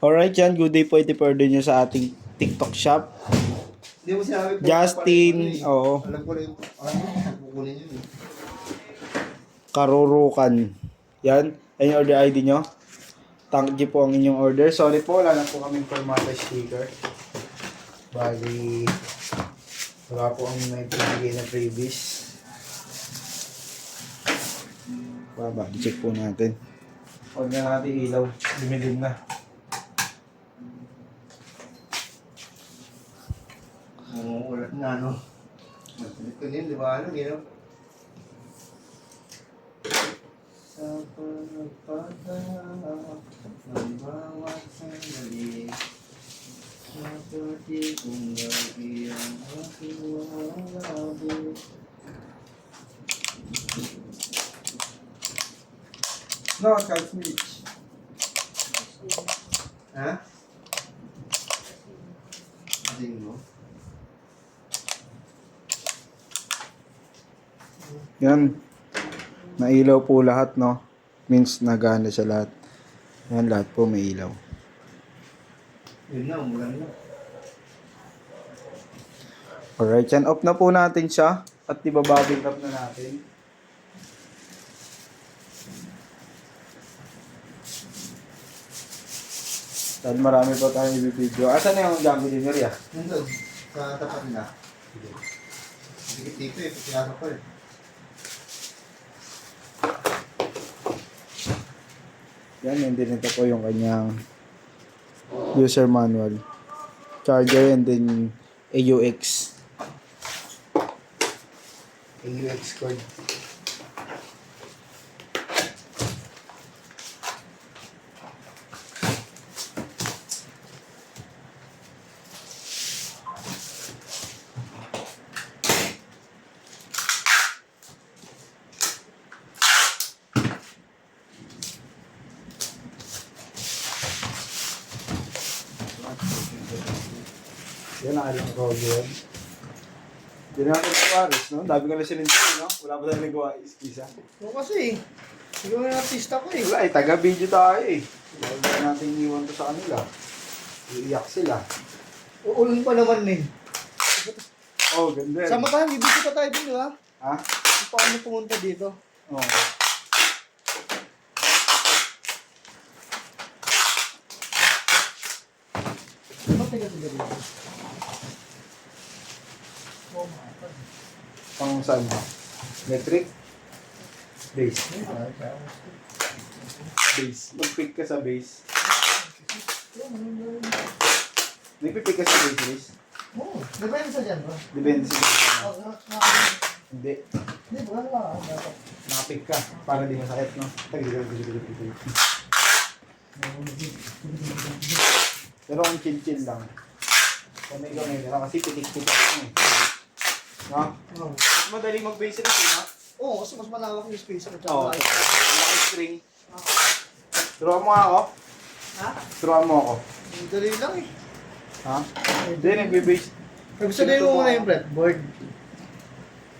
Alright yan, good day po. Ito order nyo sa ating TikTok shop. Hindi mo sinabi po. Justin, oo. Alam ko lang yung kukunin yun eh. Karurukan. Yan, ayun yung order ID nyo. Thank you po ang inyong order. Sorry po, wala na po kaming formato sticker. Bali, wala po ang may pinigay na freebies. Baba, check po natin. Huwag na natin ilaw. Dumilim na. Oo, wala na ano. Magpalit ko din, di ba? Ano, gano'n? Sa pagpatala ng bawat sandali, sa pati kong lagi ang aking walabo. No, Carl Smith. Ha? Ating mo? Yan. Nailaw po lahat, no? Means nagana siya lahat. Yan, lahat po may ilaw. Yun na, umulan na. Alright, yan. Off na po natin siya. At ibababing up na natin. Dahil marami pa tayong i-video. Asan na yung gamit din niya? Nandun, sa tapat na. Sige. Dikit dito eh, pinasok ko eh. Yan, and then ito po yung kanyang user manual. Charger and then AUX. AUX cord. Yan ang alam ko yun. Hindi na natin kuwaris, no? Dami ka na sinintay, no? Wala pa tayo nagawa isa. Oo kasi, siguro yung artista ko eh. Wala eh, taga-video tayo eh. Wala natin iwan to sa kanila. Iiyak sila. Uulan pa naman eh. Oh, ganda. Sama tayo, bibigyan pa tayo din, di ba? Ha? Kung paano pumunta dito. Oo. Ano tayo dito dito? Pang saan ba? Electric? Base. Base. Mag-pick ka sa base. May pick ka sa base, Oo, depende sa dyan, bro. depende sa base. Oo, Hindi. hindi, wala. Nakapick ka. Para di masakit, no? Tagilid. Pero ang chill-chill lang. Kamay-kamay na lang kasi pitik-pitik mo eh. No? Oo. Mas madali mag-base rin, no? Oo, kasi mas malawak yung space ko. Oo. Tsaka Laki string. Turuan mo nga ako. Ha? Turuan mo ako. Ang dali lang eh. Ha? Hindi, nagbe-base. Sabihin mo muna yung breadboard.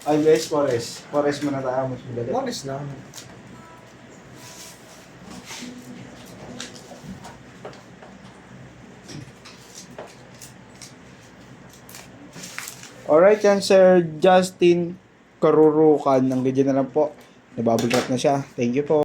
Ay, base, forest. Forest muna tayo. Mas madali. Honest lang. Alright, yan Sir Justin Karurukan. Ang ganyan na lang po. Nabubble wrap na siya. Thank you po.